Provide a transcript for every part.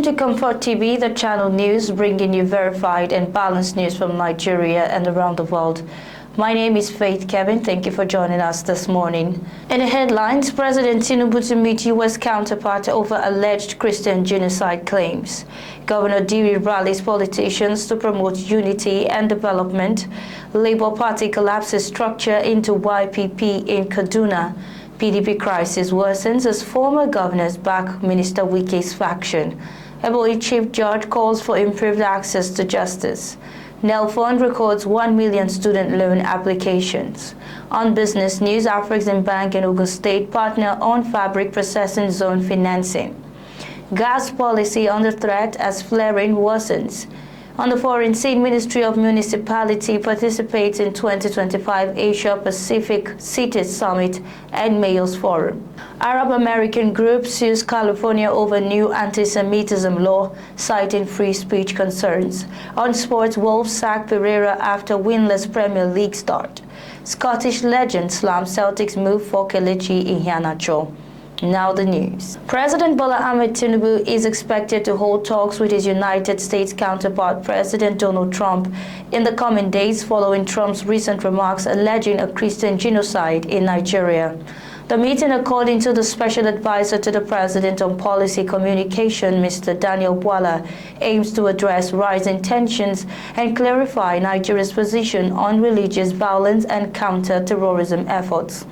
Welcome to Comfort TV, the channel news, bringing you verified and balanced news from Nigeria and around the world. My name is Faith Kevin. Thank you for joining us this morning. In the headlines, President Tinubu to meet US counterpart over alleged Christian genocide claims. Governor Diri rallies politicians to promote unity and development. Labour Party collapses structure into YPP in Kaduna. PDP crisis worsens as former governors back Minister Wike's faction. Ebonyi Chief Judge calls for improved access to justice. Nel Fund records 1 million student loan applications. On business news, Afrexim Bank and Ogun State partner on fabric processing zone financing. Gas policy under threat as flaring worsens. On the foreign scene, Ministry of Municipality participates in 2025 Asia-Pacific Cities Summit and Mayors Forum. Arab American group sues California over new anti-Semitism law, citing free speech concerns. On sports, Wolves sack Pereira after winless Premier League start. Scottish legend slams Celtics move for Kelechi Iheanacho. Now the news. President Bola Tinubu is expected to hold talks with his United States counterpart, President Donald Trump, in the coming days following Trump's recent remarks alleging a Christian genocide in Nigeria. The meeting, according to the Special Advisor to the President on Policy Communication, Mr. Daniel Bola, aims to address rising tensions and clarify Nigeria's position on religious violence and counter-terrorism efforts.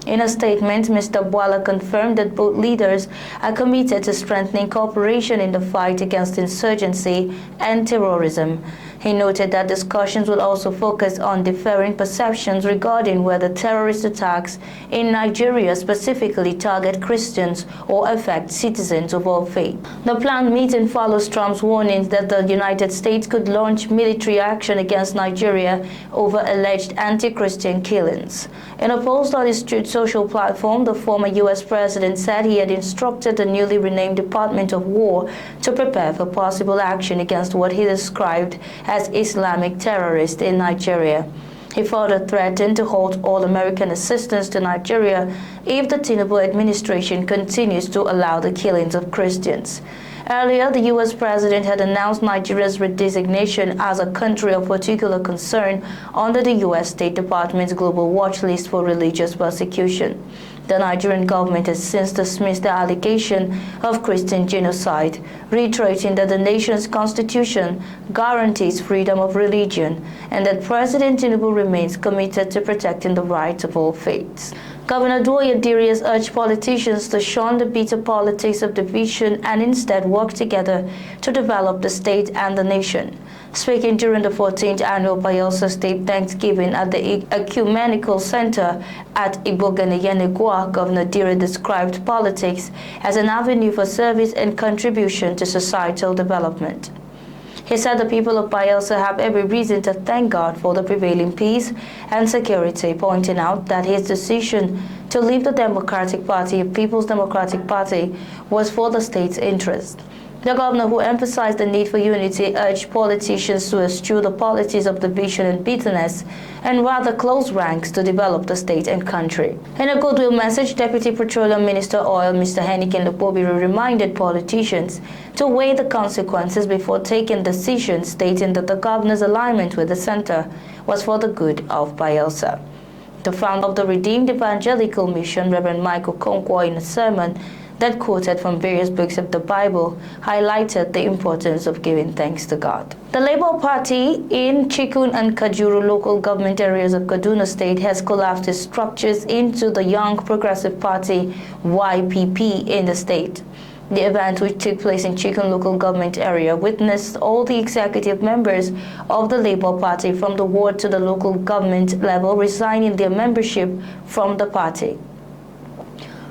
In a statement, Mr. Bola confirmed that both leaders are committed to strengthening cooperation in the fight against insurgency and terrorism. He noted that discussions will also focus on differing perceptions regarding whether terrorist attacks in Nigeria specifically target Christians or affect citizens of all faiths. The planned meeting follows Trump's warnings that the United States could launch military action against Nigeria over alleged anti-Christian killings. In a post on his Truth Social platform, the former U.S. president said he had instructed the newly renamed Department of War to prepare for possible action against what he described as Islamic terrorists in Nigeria. He further threatened to halt all American assistance to Nigeria if the Tinubu administration continues to allow the killings of Christians. Earlier, the U.S. president had announced Nigeria's redesignation as a country of particular concern under the U.S. State Department's global watch list for religious persecution. The Nigerian government has since dismissed the allegation of Christian genocide, reiterating that the nation's constitution guarantees freedom of religion and that President Tinubu remains committed to protecting the rights of all faiths. Governor Diri has urged politicians to shun the bitter politics of division and instead work together to develop the state and the nation. Speaking during the 14th annual Bayelsa State Thanksgiving at the Ecumenical Center at Iboganeyenegwa, Governor Diri described politics as an avenue for service and contribution to societal development. He said the people of Bayelsa have every reason to thank God for the prevailing peace and security, pointing out that his decision to leave the Democratic Party, People's Democratic Party, was for the state's interest. The governor, who emphasized the need for unity, urged politicians to eschew the politics of division and bitterness and rather close ranks to develop the state and country. In a goodwill message, Deputy Petroleum Minister Oil, Mr. Heniken Lopobiri, reminded politicians to weigh the consequences before taking decisions, stating that the governor's alignment with the center was for the good of Bayelsa. The founder of the Redeemed Evangelical Mission, Reverend Michael Konkwo, in a sermon that quoted from various books of the Bible, highlighted the importance of giving thanks to God. The Labour Party in Chikun and Kajuru local government areas of Kaduna State has collapsed its structures into the Young Progressive Party YPP in the state. The event, which took place in Chikun local government area, witnessed all the executive members of the Labour Party from the ward to the local government level resigning their membership from the party.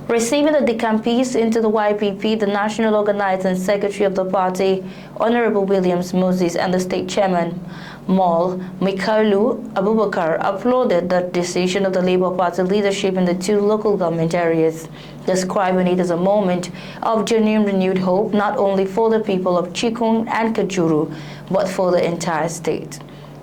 Receiving the decampees into the YPP, the national organizer and secretary of the party, Honorable Williams Moses, and the state chairman, Mol Mikhalu Abubakar, applauded the decision of the Labour Party leadership in the two local government areas, describing it as a moment of genuine renewed hope not only for the people of Chikun and Kajuru, but for the entire state.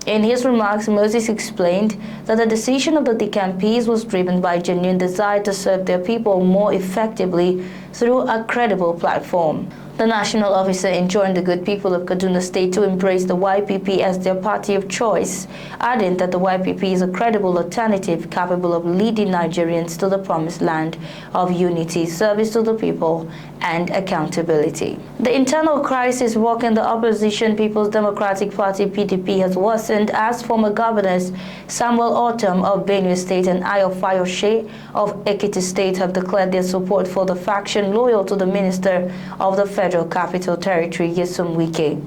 In his remarks, Moses explained that the decision of the decampees was driven by genuine desire to serve their people more effectively through a credible platform. The national officer enjoined the good people of Kaduna State to embrace the YPP as their party of choice, adding that the YPP is a credible alternative capable of leading Nigerians to the promised land of unity, service to the people, and accountability. The internal crisis rocking the opposition People's Democratic Party (PDP) has worsened as former governors Samuel Ortom of Benue State and Ayo Fayose of Ekiti State have declared their support for the faction loyal to the Minister of the Federal Capital Territory, Nyesom Wike.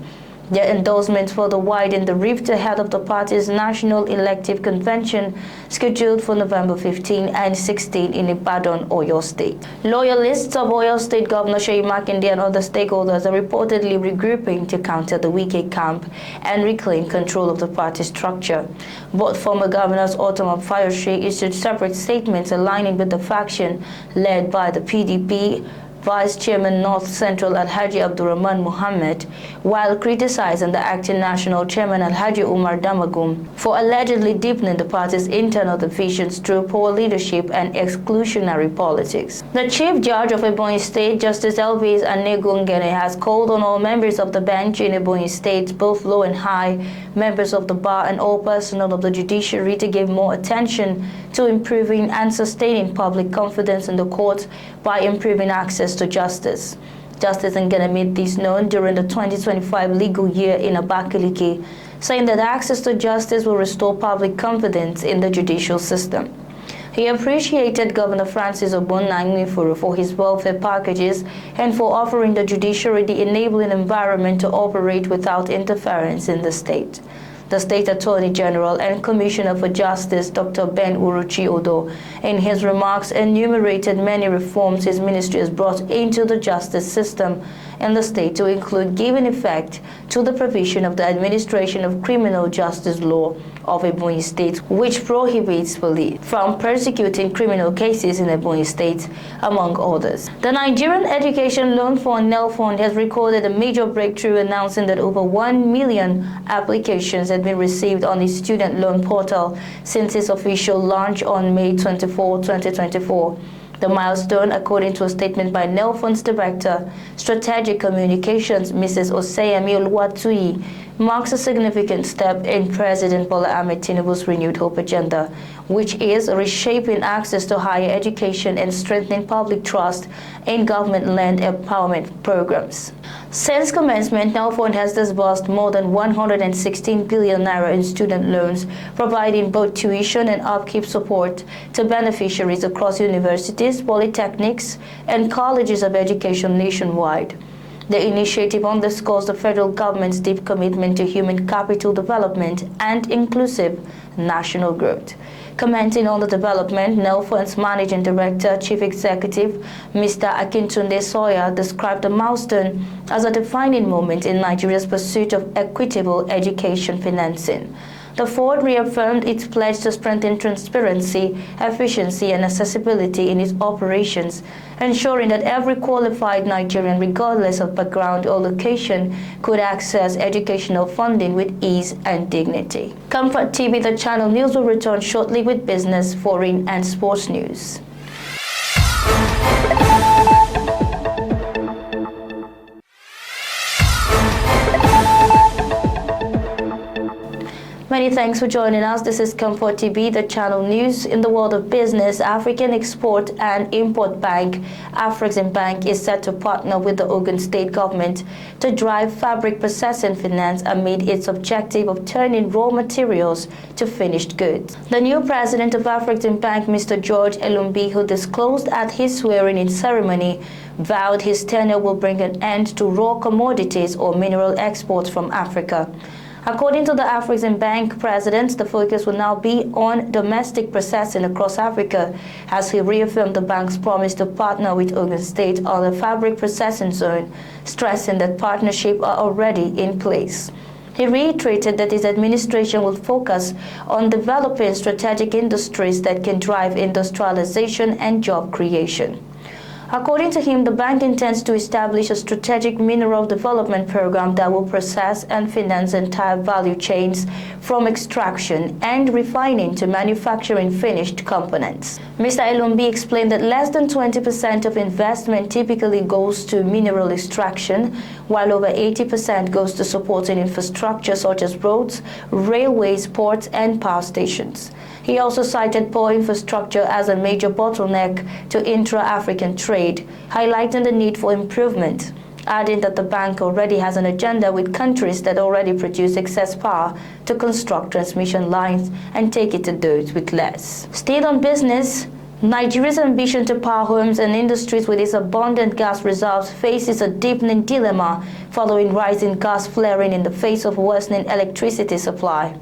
Their endorsements further widen the rift ahead of the party's National Elective Convention scheduled for November 15 and 16 in Ibadan, Oyo State. Loyalists of Oyo State Governor Seyi Makinde and other stakeholders are reportedly regrouping to counter the Wike camp and reclaim control of the party structure. Both former governors Ortom and Fayose issued separate statements aligning with the faction led by the PDP Vice Chairman North Central Alhaji Abdurrahman Mohammed, while criticizing the acting National Chairman Alhaji Umar Damagum for allegedly deepening the party's internal divisions through poor leadership and exclusionary politics. The Chief Judge of Ebonyi State, Justice Elvis Anegungene, has called on all members of the bench in Ebonyi State, both low and high, members of the bar and all personnel of the judiciary to give more attention to improving and sustaining public confidence in the courts by improving access to justice. Justice Ngene made this known during the 2025 legal year in Abakaliki, saying that access to justice will restore public confidence in the judicial system. He appreciated Governor Francis Ogbonnaya for his welfare packages and for offering the judiciary the enabling environment to operate without interference in the state. The State Attorney General and Commissioner for Justice, Dr. Ben Uruchi Odo, in his remarks enumerated many reforms his ministry has brought into the justice system in the state, to include giving effect to the provision of the administration of criminal justice law of Ebonyi State, which prohibits police from prosecuting criminal cases in Ebonyi State, among others. The Nigerian Education Loan Fund (NEL Fund) has recorded a major breakthrough, announcing that over 1 million applications had been received on its student loan portal since its official launch on May 24, 2024. The milestone, according to a statement by NEL Fund's Director, Strategic Communications, Mrs. Oseyemi Oluwatui, marks a significant step in President Bola Tinubu's renewed hope agenda, which is reshaping access to higher education and strengthening public trust in government-led empowerment programs. Since commencement, NEL Fund has disbursed more than 116 billion naira in student loans, providing both tuition and upkeep support to beneficiaries across universities, polytechnics, and colleges of education nationwide. The initiative underscores the federal government's deep commitment to human capital development and inclusive national growth. Commenting on the development, NEL Fund's Managing Director, Chief Executive, Mr. Akintunde Sawyer, described the milestone as a defining moment in Nigeria's pursuit of equitable education financing. The fund reaffirmed its pledge to strengthen transparency, efficiency, and accessibility in its operations, ensuring that every qualified Nigerian, regardless of background or location, could access educational funding with ease and dignity. Comfort TV, the channel news, will return shortly with business, foreign, and sports news. Many thanks for joining us. This is Comfort TV, the channel news. In the world of business, African Export and Import Bank, Afreximbank, is set to partner with the Ogun State government to drive fabric processing finance amid its objective of turning raw materials to finished goods. The new president of Afreximbank, Mr. George Elumbi, who disclosed at his swearing-in ceremony, vowed his tenure will bring an end to raw commodities or mineral exports from Africa. According to the Afreximbank president, the focus will now be on domestic processing across Africa, as he reaffirmed the bank's promise to partner with Ogun State on the fabric processing zone, stressing that partnerships are already in place. He reiterated that his administration will focus on developing strategic industries that can drive industrialization and job creation. According to him, the bank intends to establish a strategic mineral development program that will process and finance entire value chains from extraction and refining to manufacturing finished components. Mr. Elombi explained that less than 20% of investment typically goes to mineral extraction, while over 80% goes to supporting infrastructure such as roads, railways, ports, and power stations. He also cited poor infrastructure as a major bottleneck to intra-African trade, highlighting the need for improvement, adding that the bank already has an agenda with countries that already produce excess power to construct transmission lines and take it to those with less. Still on business, Nigeria's ambition to power homes and industries with its abundant gas reserves faces a deepening dilemma following rising gas flaring in the face of worsening electricity supply.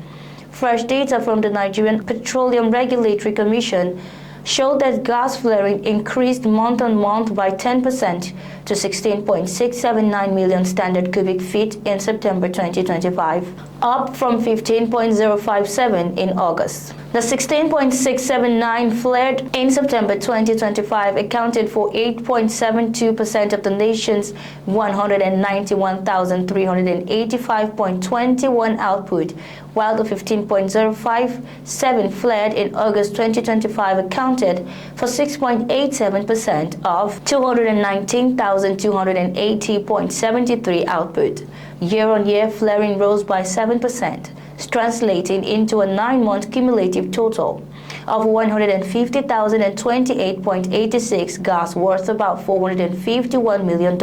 Fresh data from the Nigerian Petroleum Regulatory Commission showed that gas flaring increased month-on-month by 10% to 16.679 million standard cubic feet in September 2025, up from 15.057 in August. The 16.679 flared in September 2025 accounted for 8.72% of the nation's 191,385.21 output, while the 15.057 flared in August 2025 accounted for 6.87% of 219,280.73 output. Year-on-year, flaring rose by 7%, translating into a 9-month cumulative total of 150,028.86 gas worth about $451 million,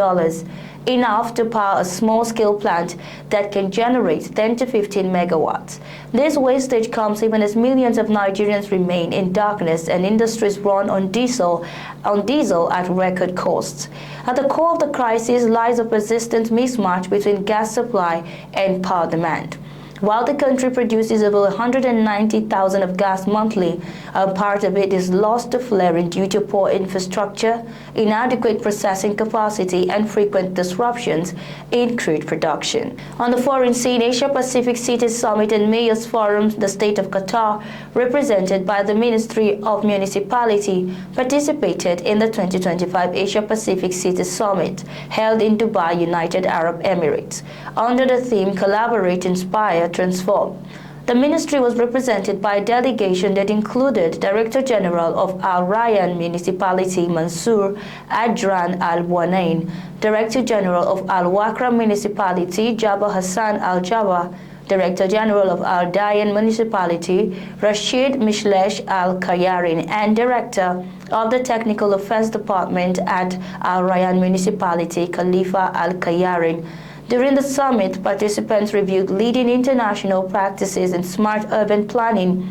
enough to power a small-scale plant that can generate 10 to 15 megawatts. This wastage comes even as millions of Nigerians remain in darkness and industries run on diesel at record costs. At the core of the crisis lies a persistent mismatch between gas supply and power demand. While the country produces over 190,000 of gas monthly, a part of it is lost to flaring due to poor infrastructure, inadequate processing capacity, and frequent disruptions in crude production. On the foreign scene, Asia-Pacific Cities Summit and Mayors Forum, the state of Qatar, represented by the Ministry of Municipality, participated in the 2025 Asia-Pacific Cities Summit, held in Dubai, United Arab Emirates, under the theme Collaborate, Inspire, Transform. The ministry was represented by a delegation that included Director General of Al Rayyan Municipality Mansour Adran Al Wanain, Director General of Al Wakra Municipality Jabba Hassan Al Jabba, Director General of Al Dayan Municipality Rashid Mishlesh Al Kayarin, and Director of the Technical Affairs Department at Al Rayyan Municipality Khalifa Al Kayarin. During the summit, participants reviewed leading international practices in smart urban planning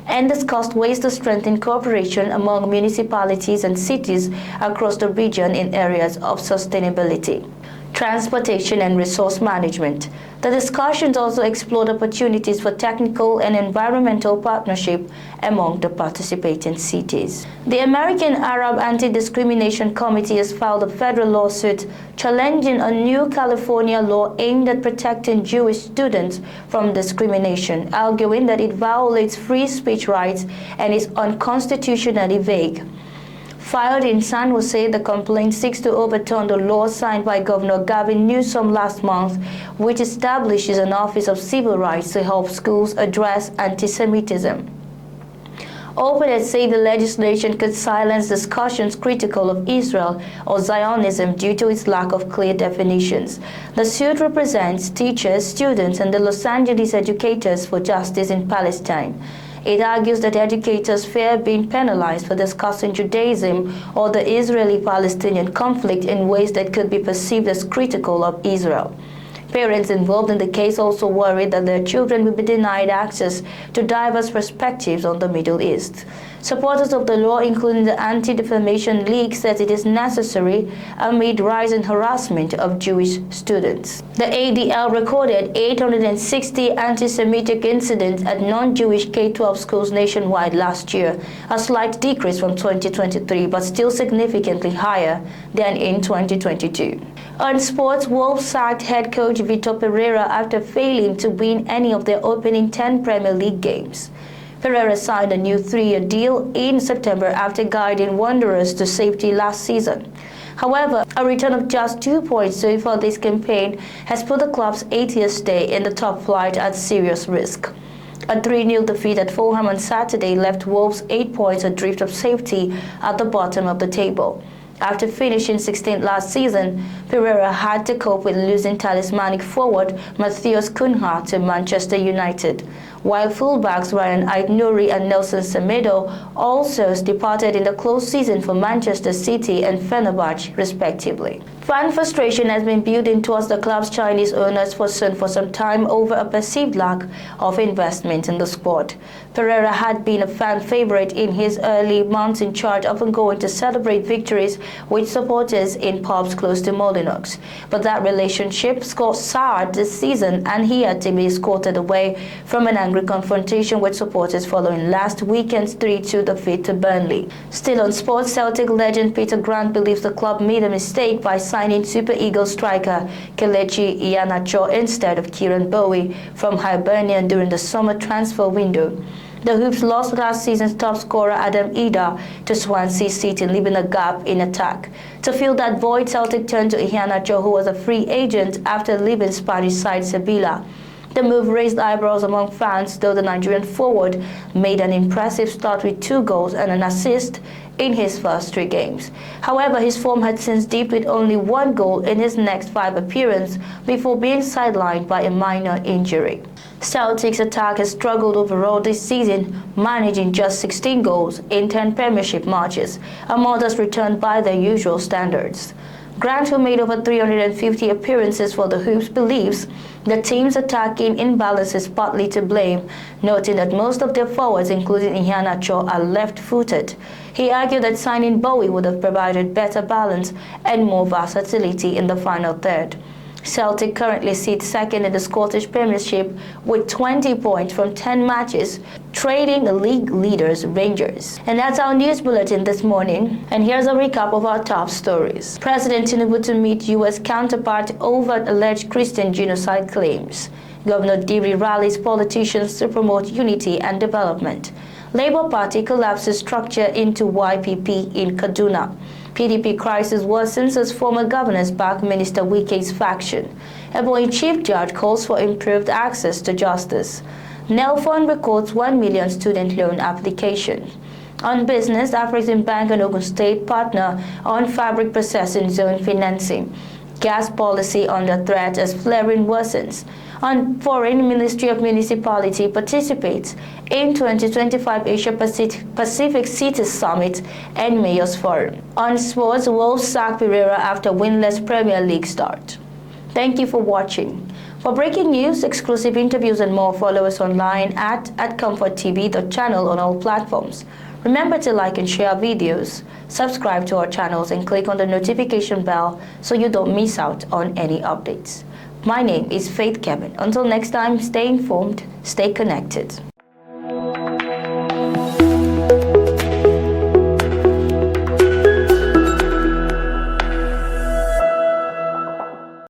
and discussed ways to strengthen cooperation among municipalities and cities across the region in areas of sustainability, transportation, and resource management. The discussions also explored opportunities for technical and environmental partnership among the participating cities. The American Arab Anti-Discrimination Committee has filed a federal lawsuit challenging a new California law aimed at protecting Jewish students from discrimination, arguing that it violates free speech rights and is unconstitutionally vague. Filed in San Jose, the complaint seeks to overturn the law signed by Governor Gavin Newsom last month, which establishes an Office of Civil Rights to help schools address anti-Semitism. Opponents say the legislation could silence discussions critical of Israel or Zionism due to its lack of clear definitions. The suit represents teachers, students, and the Los Angeles Educators for Justice in Palestine. It argues that educators fear being penalized for discussing Judaism or the Israeli-Palestinian conflict in ways that could be perceived as critical of Israel. Parents involved in the case also worry that their children will be denied access to diverse perspectives on the Middle East. Supporters of the law, including the Anti-Defamation League, says it is necessary amid rising harassment of Jewish students. The ADL recorded 860 anti-Semitic incidents at non-Jewish K-12 schools nationwide last year, a slight decrease from 2023, but still significantly higher than in 2022. On sports, Wolves sacked head coach Vitor Pereira after failing to win any of their opening 10 Premier League games. Pereira signed a new 3-year deal in September after guiding Wanderers to safety last season. However, a return of just 2 points so far this campaign has put the club's 8-year stay in the top flight at serious risk. A 3-0 defeat at Fulham on Saturday left Wolves 8 points adrift of safety at the bottom of the table. After finishing 16th last season, Pereira had to cope with losing talismanic forward Matheus Cunha to Manchester United, while fullbacks Ryan Aït-Nouri and Nelson Semedo also departed in the close season for Manchester City and Fenerbahce, respectively. Fan frustration has been building towards the club's Chinese owners for some time over a perceived lack of investment in the squad. Pereira had been a fan favorite in his early months in charge, often going to celebrate victories with supporters in pubs close to Molyneux. But that relationship got soured this season, and he had to be escorted away from an angry confrontation with supporters following last weekend's 3-2 defeat to Burnley. Still on sports, Celtic legend Peter Grant believes the club made a mistake by signing Super Eagles striker Kelechi Iheanacho instead of Kieran Bowie from Hibernian during the summer transfer window. The Hoops lost last season's top scorer Adam Ida to Swansea City, leaving a gap in attack. To fill that void, Celtic turned to Iheanacho, who was a free agent after leaving Spanish side Sevilla. The move raised eyebrows among fans, though the Nigerian forward made an impressive start with 2 goals and an assist in his first 3 games. However, his form had since dipped with only 1 goal in his next 5 appearances before being sidelined by a minor injury. Celtic's attack has struggled overall this season, managing just 16 goals in 10 Premiership matches, a modest return by their usual standards. Grant, who made over 350 appearances for the Hoops, believes the team's attacking imbalance is partly to blame, noting that most of their forwards, including Iheanacho, are left-footed. He argued that signing Bowie would have provided better balance and more versatility in the final third. Celtic currently sits second in the Scottish Premiership with 20 points from 10 matches, trailing the league leaders Rangers. And that's our news bulletin this morning. And here's a recap of our top stories. President Tinubu to meet US counterpart over alleged Christian genocide claims. Governor Diri rallies politicians to promote unity and development. Labour Party collapses structure into YPP in Kaduna. PDP crisis worsens as former governors back Minister Wike's faction. Ebonyi Chief Judge calls for improved access to justice. Nelfon records 1 million student loan application. On business, African Bank and Ogun State partner on fabric processing zone financing. Gas policy under threat as flaring worsens. On foreign, Ministry of Municipality participates in 2025 Asia Pacific Cities Summit and Mayors Forum. On sports, Wolves sack Pereira after winless Premier League start. Thank you for watching. For breaking news, exclusive interviews and more, follow us online at ComfortTV.channel on all platforms. Remember to like and share our videos, subscribe to our channels and click on the notification bell so you don't miss out on any updates. My name is Faith Kevin. Until next time, stay informed, stay connected.